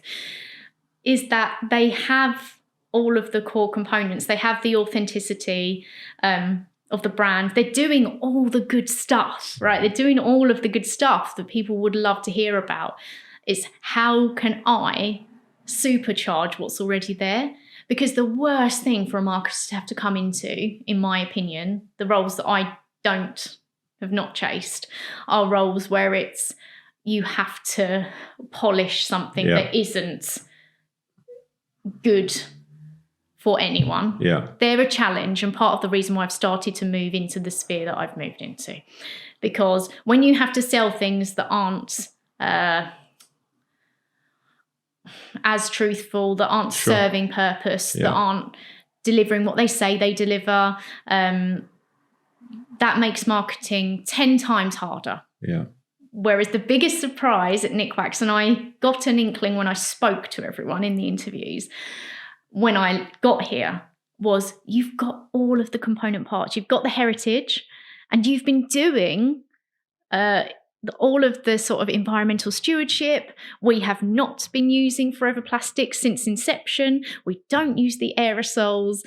is that they have all of the core components. They have the authenticity of the brand. They're doing all the good stuff, right? They're doing all of the good stuff that people would love to hear about. It's how can I supercharge what's already there? Because the worst thing for a marketer to have to come into, in my opinion, the roles that I don't have not chased are roles where it's you have to polish something that isn't good for anyone. Yeah. They're a challenge, and part of the reason why I've started to move into the sphere that I've moved into. Because when you have to sell things that aren't as truthful, that aren't serving purpose, that aren't delivering what they say they deliver, that makes marketing 10 times harder. Yeah. Whereas the biggest surprise at Nikwax, and I got an inkling when I spoke to everyone in the interviews, when I got here, was you've got all of the component parts. You've got the heritage, and you've been doing all of the sort of environmental stewardship. We have not been using forever plastic since inception. We don't use the aerosols.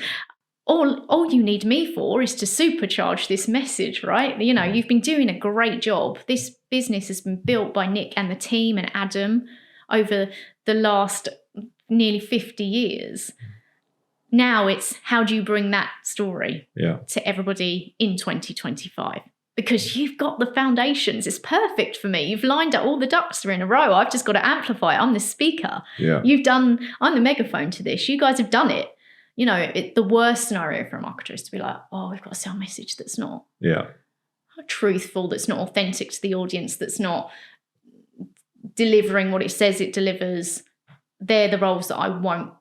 All you need me for is to supercharge this message, right? You know, you've been doing a great job. This business has been built by Nick and the team and Adam over the last nearly 50 years. Now it's how do you bring that story to everybody in 2025? Because you've got the foundations. It's perfect for me. You've lined up all the ducks are in a row. I've just got to amplify. I'm the speaker. Yeah. I'm the megaphone to this. You guys have done it. You know, the worst scenario for a marketer is to be like, oh, we've got to sell a message that's not truthful, that's not authentic to the audience, that's not delivering what it says it delivers. They're the roles that I won't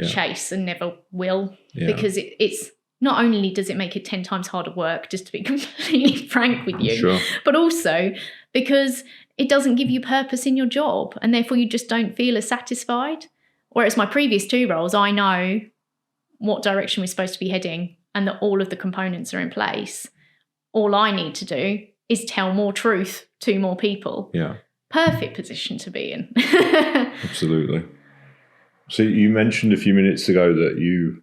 chase and never will, because it's not only does it make it 10 times harder work, just to be completely frank with you, but also because it doesn't give you purpose in your job, and therefore you just don't feel as satisfied. Whereas my previous 2 roles, I know what direction we're supposed to be heading and that all of the components are in place. All I need to do is tell more truth to more people. Yeah. Perfect position to be in. Absolutely. So you mentioned a few minutes ago that you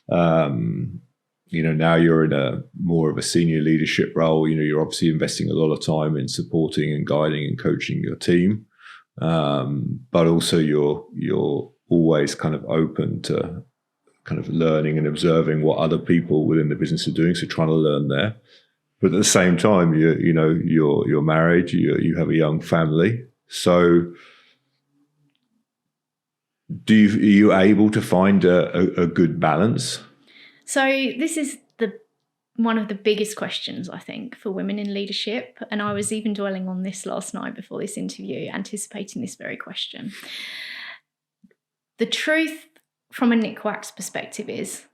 know, now you're in a more of a senior leadership role. You know, you're obviously investing a lot of time in supporting and guiding and coaching your team. But also you're always kind of open to kind of learning and observing what other people within the business are doing. So trying to learn there. But at the same time, you're married, you have a young family. So are you able to find a good balance? So this is one of the biggest questions, I think, for women in leadership. And I was even dwelling on this last night before this interview, anticipating this very question. The truth from a Nikwax perspective is,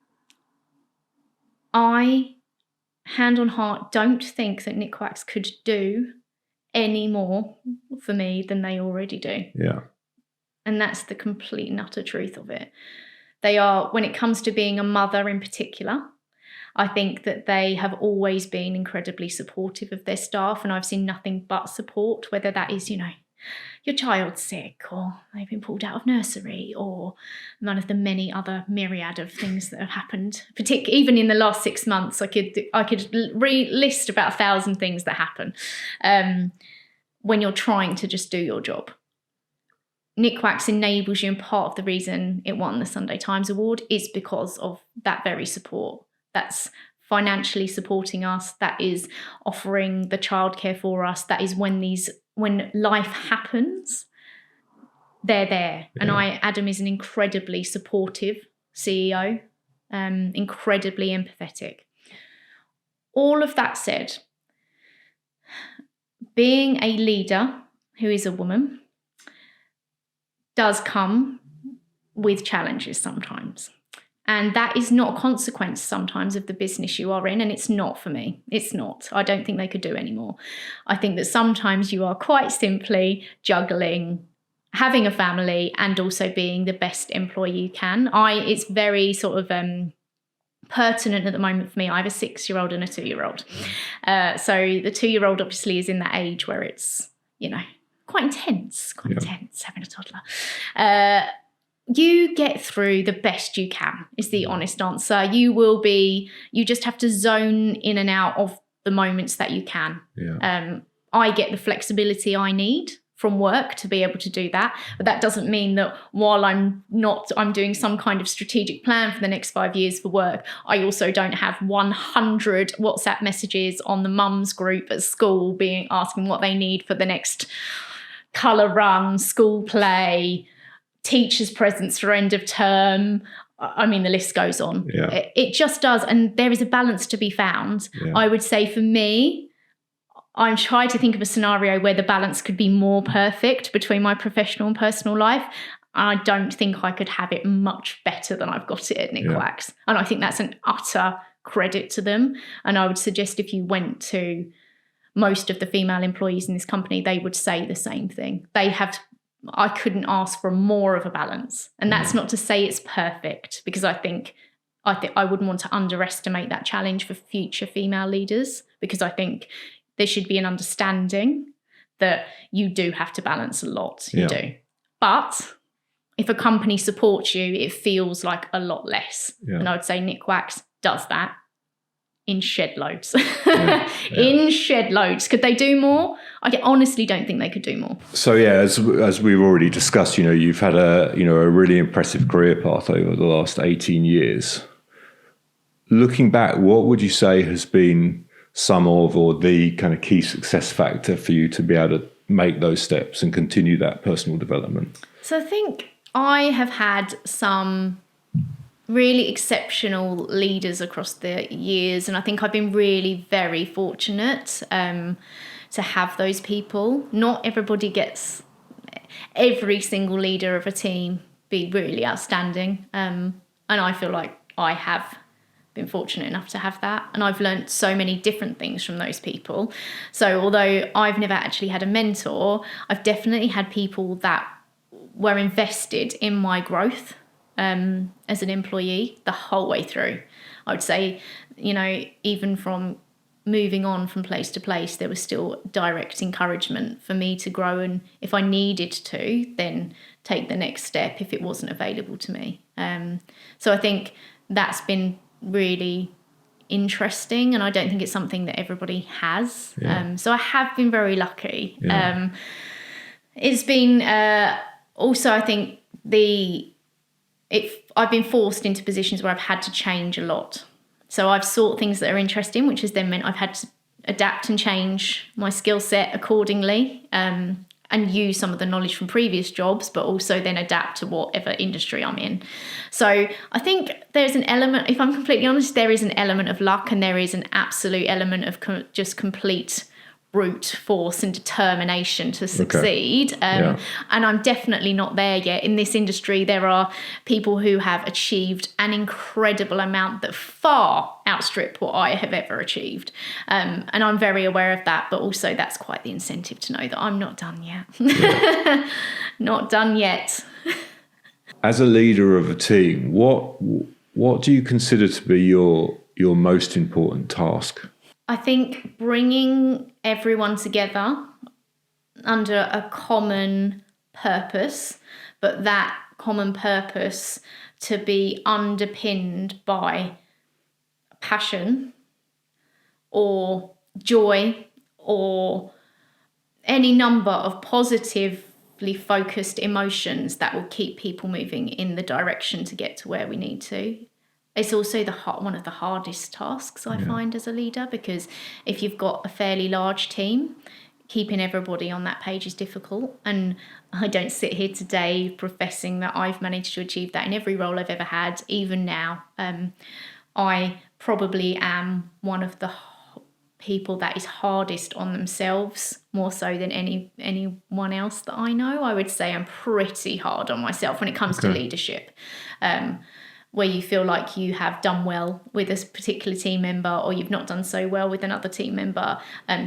I, hand on heart, don't think that Nikwax could do any more for me than they already do. Yeah. And that's the complete and utter truth of it. They are, when it comes to being a mother in particular, I think that they have always been incredibly supportive of their staff, and I've seen nothing but support, whether that is, you know, your child's sick, or they've been pulled out of nursery, or one of the many other myriad of things that have happened. Even in the last 6 months, I could list about 1,000 things that happen when you're trying to just do your job. Nikwax enables you, and part of the reason it won the Sunday Times Award is because of that very support. That's financially supporting us, that is offering the childcare for us, that is when life happens, they're there. Yeah. And Adam is an incredibly supportive CEO, incredibly empathetic. All of that said, being a leader who is a woman does come with challenges sometimes. And that is not a consequence sometimes of the business you are in, and it's not for me. It's not. I don't think they could do anymore. I think that sometimes you are quite simply juggling having a family and also being the best employee you can. It's very sort of pertinent at the moment for me. I have a 6-year-old and a 2-year-old. So the 2-year-old obviously is in that age where it's, you know, quite intense having a toddler. You get through the best you can is the honest answer. You just have to zone in and out of the moments that you can. Yeah. I get the flexibility I need from work to be able to do that. But that doesn't mean that while I'm doing some kind of strategic plan for the next 5 years for work, I also don't have 100 WhatsApp messages on the mums group at school asking what they need for the next colour run, school play, teachers' presents for end of term. I mean, the list goes on. Yeah. It just does. And there is a balance to be found. Yeah. I would say for me, I'm trying to think of a scenario where the balance could be more perfect between my professional and personal life. I don't think I could have it much better than I've got it at Nikwax. Yeah. And I think that's an utter credit to them. And I would suggest if you went to most of the female employees in this company, they would say the same thing. I couldn't ask for more of a balance. And that's not to say it's perfect, because I think I wouldn't want to underestimate that challenge for future female leaders, because I think there should be an understanding that you do have to balance a lot. You do. But if a company supports you, it feels like a lot less. Yeah. And I would say Nikwax does that in shed loads. In shed loads. Could they do more? I honestly don't think they could do more. So as we've already discussed, you've had a really impressive career path over the last 18 years. Looking back, what would you say has been some of, or the kind of key success factor for you to be able to make those steps and continue that personal development? So I think I have had some really exceptional leaders across the years, and I think I've been really very fortunate to have those people. Not everybody gets every single leader of a team be really outstanding, and I feel like I have been fortunate enough to have that, and I've learned so many different things from those people. So although I've never actually had a mentor, I've definitely had people that were invested in my growth as an employee the whole way through. I would say, even from moving on from place to place, there was still direct encouragement for me to grow, and if I needed to, then take the next step if it wasn't available to me. So I think that's been really interesting, and I don't think it's something that everybody has. So I have been very lucky. It's been also, I think I've been forced into positions where I've had to change a lot. So I've sought things that are interesting, which has then meant I've had to adapt and change my skill set accordingly, and use some of the knowledge from previous jobs, but also then adapt to whatever industry I'm in. So I think there's an element, if I'm completely honest, there is an element of luck, and there is an absolute element of just complete brute force and determination to succeed. And I'm definitely not there yet. In this industry, there are people who have achieved an incredible amount that far outstrip what I have ever achieved. And I'm very aware of that, but also that's quite the incentive to know that I'm not done yet. Not done yet. As a leader of a team, what do you consider to be your most important task? I think bringing everyone together under a common purpose, but that common purpose to be underpinned by passion or joy or any number of positively focused emotions that will keep people moving in the direction to get to where we need to. It's also one of the hardest tasks I find as a leader, because if you've got a fairly large team, keeping everybody on that page is difficult. And I don't sit here today professing that I've managed to achieve that in every role I've ever had, even now. I probably am one of the people that is hardest on themselves, more so than anyone else that I know. I would say I'm pretty hard on myself when it comes to leadership. Where you feel like you have done well with a particular team member, or you've not done so well with another team member,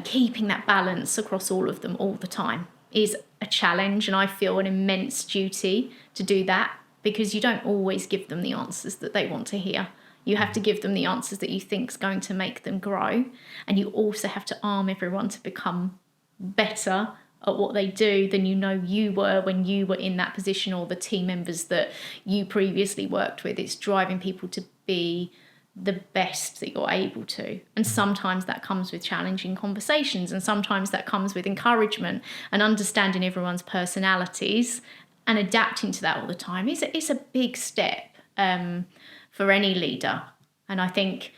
keeping that balance across all of them all the time is a challenge, and I feel an immense duty to do that, because you don't always give them the answers that they want to hear. You have to give them the answers that you think is going to make them grow, and you also have to arm everyone to become better at what they do than you were when you were in that position, or the team members that you previously worked with. It's driving people to be the best that you're able to. And sometimes that comes with challenging conversations, and sometimes that comes with encouragement and understanding everyone's personalities and adapting to that all the time. It's a big step for any leader. And I think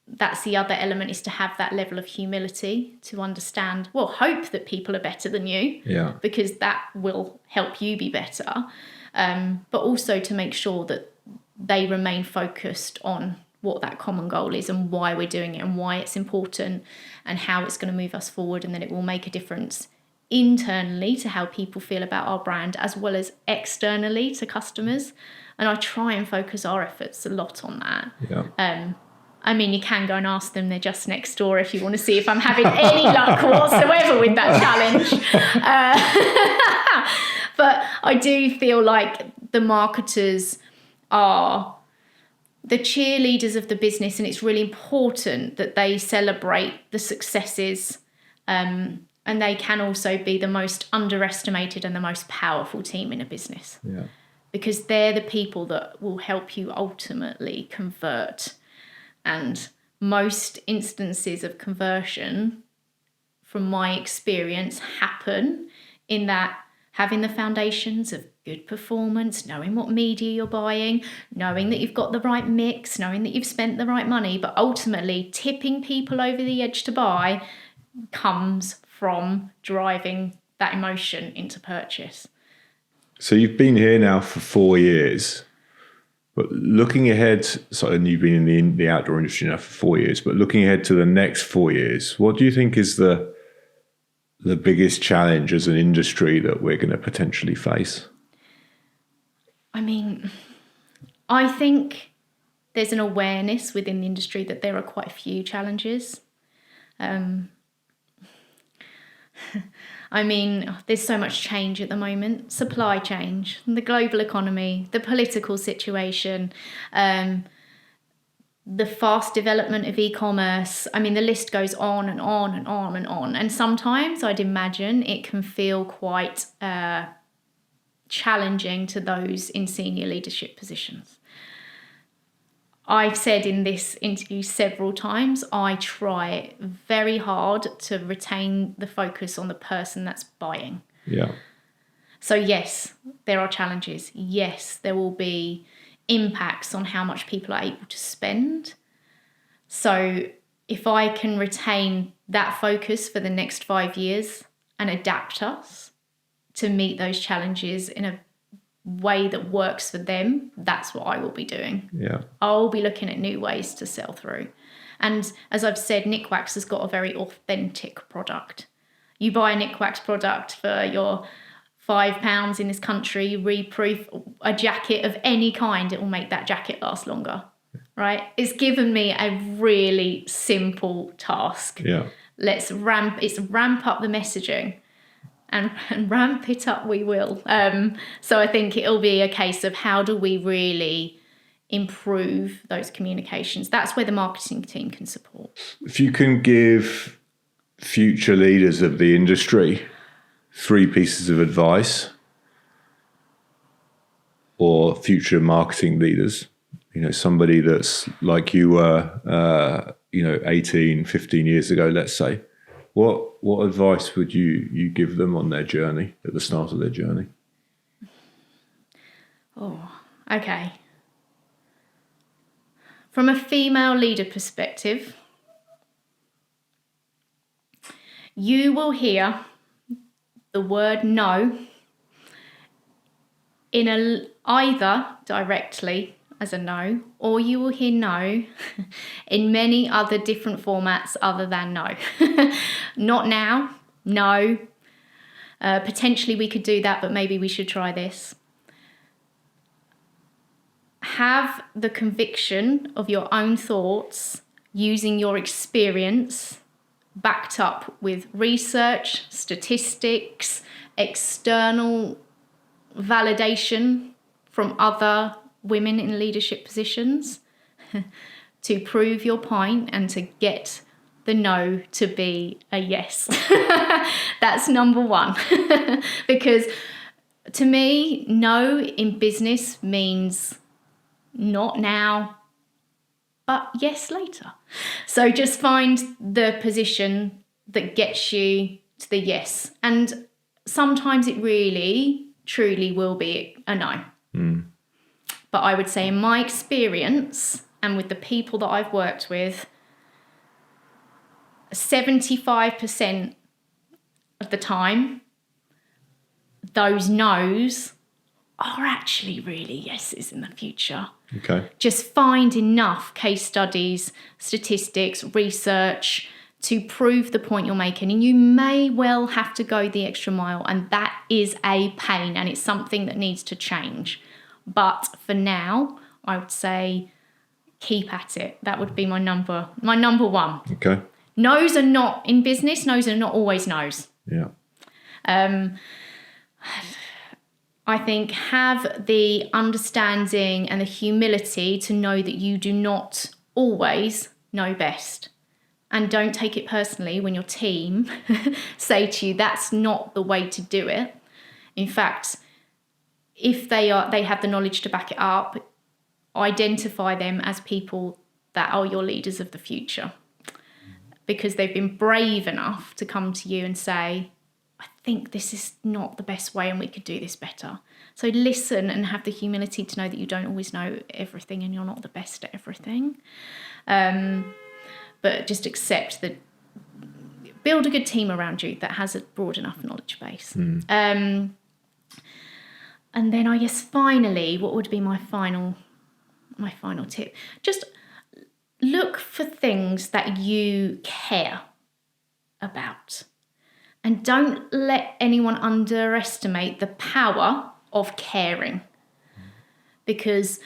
that's the other element, is to have that level of humility to understand, well, hope that people are better than you, because that will help you be better. But also to make sure that they remain focused on what that common goal is and why we're doing it and why it's important and how it's going to move us forward, and that it will make a difference internally to how people feel about our brand as well as externally to customers. And I try and focus our efforts a lot on that. I mean, you can go and ask them, they're just next door, if you want to see if I'm having any luck whatsoever with that challenge. But I do feel like the marketers are the cheerleaders of the business, and it's really important that they celebrate the successes, and they can also be the most underestimated and the most powerful team in a business, because they're the people that will help you ultimately convert. And most instances of conversion, from my experience, happen in that having the foundations of good performance, knowing what media you're buying, knowing that you've got the right mix, knowing that you've spent the right money, but ultimately tipping people over the edge to buy comes from driving that emotion into purchase. So you've been here now for 4 years, but looking ahead, and you've been in the outdoor industry now for 4 years, but looking ahead to the next 4 years, what do you think is the biggest challenge as an industry that we're going to potentially face? I mean, I think there's an awareness within the industry that there are quite a few challenges. I mean, there's so much change at the moment. Supply change, the global economy, the political situation, the fast development of e-commerce. I mean, the list goes on and on and on and on. And sometimes I'd imagine it can feel quite challenging to those in senior leadership positions. I've said in this interview several times, I try very hard to retain the focus on the person that's buying. So yes, there are challenges. Yes, there will be impacts on how much people are able to spend. So if I can retain that focus for the next 5 years and adapt us to meet those challenges in a way that works for them, that's what I will be doing. I'll be looking at new ways to sell through. And as I've said, Nikwax has got a very authentic product. You buy a Nikwax product for your £5 in this country, you reproof a jacket of any kind, it will make that jacket last longer, right? It's given me a really simple task. Let's ramp up the messaging. And ramp it up we will. So I think it'll be a case of how do we really improve those communications. That's where the marketing team can support. If you can give future leaders of the industry 3 pieces of advice, or future marketing leaders, somebody that's like you were, 18, 15 years ago, let's say, what advice would you give them on their journey, at the start of their journey? Oh, okay. From a female leader perspective, you will hear the word no in either directly as a no, or you will hear no in many other different formats other than no. Not now, no. Potentially we could do that, but maybe we should try this. Have the conviction of your own thoughts using your experience backed up with research, statistics, external validation from other women in leadership positions to prove your point and to get the no to be a yes. That's number one. Because to me, no in business means not now, but yes later. So just find the position that gets you to the yes. And sometimes it really, truly will be a no. But I would say in my experience and with the people that I've worked with, 75% of the time, those no's are actually really yeses in the future. Okay. Just find enough case studies, statistics, research to prove the point you're making. And you may well have to go the extra mile, and that is a pain, and it's something that needs to change. But for now, I would say keep at it. That would be my number one. Okay. No's are not, in business, no's are not always no's. Yeah. I think have the understanding and the humility to know that you do not always know best. And don't take it personally when your team say to you, that's not the way to do it. In fact, if they have the knowledge to back it up, identify them as people that are your leaders of the future. Because they've been brave enough to come to you and say, I think this is not the best way and we could do this better. So listen and have the humility to know that you don't always know everything and you're not the best at everything. But just accept that, build a good team around you that has a broad enough knowledge base. And then I guess finally, what would be my final tip? Just look for things that you care about. And don't let anyone underestimate the power of caring. Because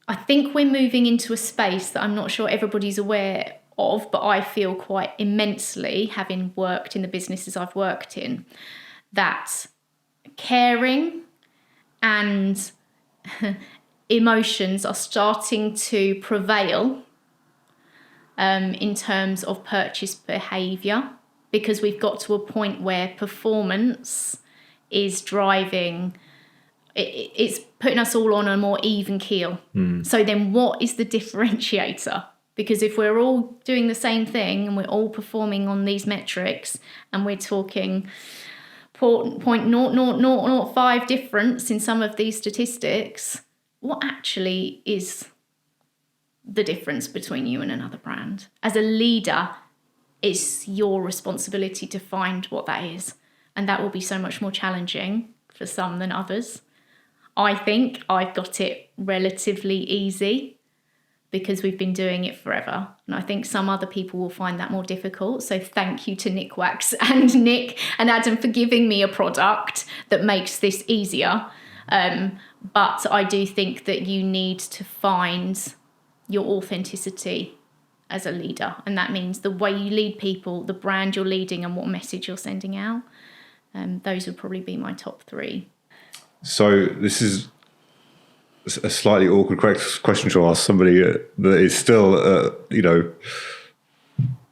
I think we're moving into a space that I'm not sure everybody's aware of, but I feel quite immensely, having worked in the businesses I've worked in, that caring and emotions are starting to prevail in terms of purchase behaviour, because we've got to a point where performance is driving, it's putting us all on a more even keel. So then what is the differentiator? Because if we're all doing the same thing and we're all performing on these metrics and we're talking 0.0005 difference in some of these statistics, what actually is the difference between you and another brand? As a leader, it's your responsibility to find what that is. And that will be so much more challenging for some than others. I think I've got it relatively easy because we've been doing it forever. And I think some other people will find that more difficult. So thank you to Nikwax and Nick and Adam for giving me a product that makes this easier. But I do think that you need to find your authenticity as a leader. And that means the way you lead people, the brand you're leading, and what message you're sending out. Those would probably be my top three. So this is a slightly awkward question to ask somebody that is still,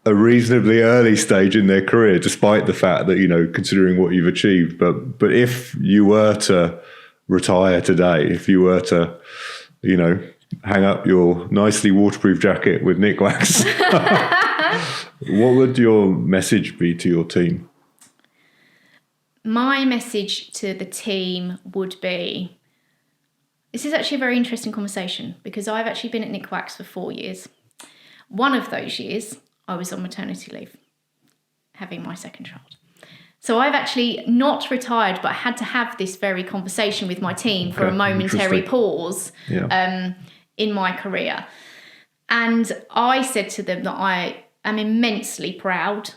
a reasonably early stage in their career, despite the fact that, considering what you've achieved. But if you were to retire today, if you were to, hang up your nicely waterproof jacket with Nikwax, what would your message be to your team? My message to the team would be, this is actually a very interesting conversation because I've actually been at Nikwax for 4 years. One of those years, I was on maternity leave, having my second child. So I've actually not retired, but I had to have this very conversation with my team for a momentary pause in my career. And I said to them that I am immensely proud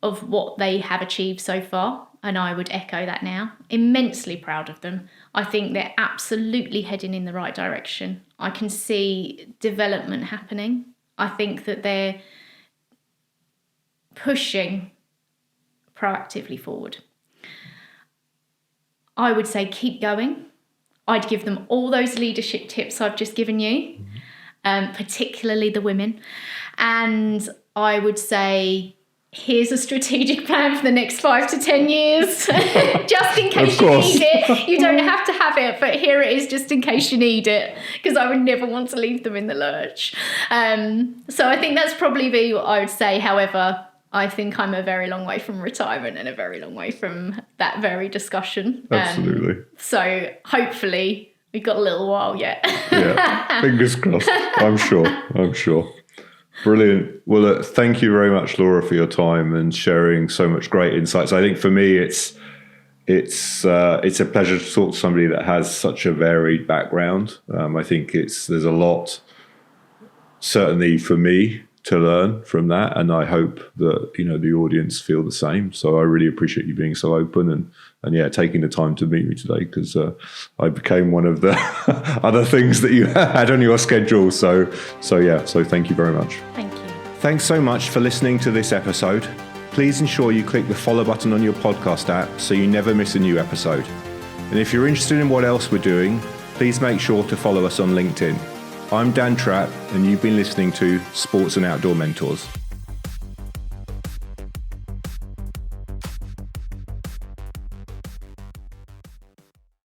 of what they have achieved so far. And I would echo that now. Immensely proud of them. I think they're absolutely heading in the right direction. I can see development happening. I think that they're pushing proactively forward. I would say keep going. I'd give them all those leadership tips I've just given you, particularly the women. And I would say here's a strategic plan for the next 5 to 10 years, just in case you need it. You don't have to have it, but here it is just in case you need it, because I would never want to leave them in the lurch. So I think that's probably what I would say. However, I think I'm a very long way from retirement and a very long way from that very discussion. Absolutely. So hopefully we've got a little while yet. Yeah, fingers crossed. I'm sure. Brilliant. Well, look, thank you very much, Laura, for your time and sharing so much great insights. I think for me, it's a pleasure to talk to somebody that has such a varied background. I think there's a lot, certainly for me, to learn from that, and I hope that the audience feel the same. So I really appreciate you being so open and taking the time to meet me today, because I became one of the other things that you had on your schedule. So thank you very much. Thank you. Thanks so much for listening to this episode. Please ensure you click the follow button on your podcast app so you never miss a new episode. And if you're interested in what else we're doing, please make sure to follow us on LinkedIn. I'm Dan Trapp, and you've been listening to Sports and Outdoor Mentors.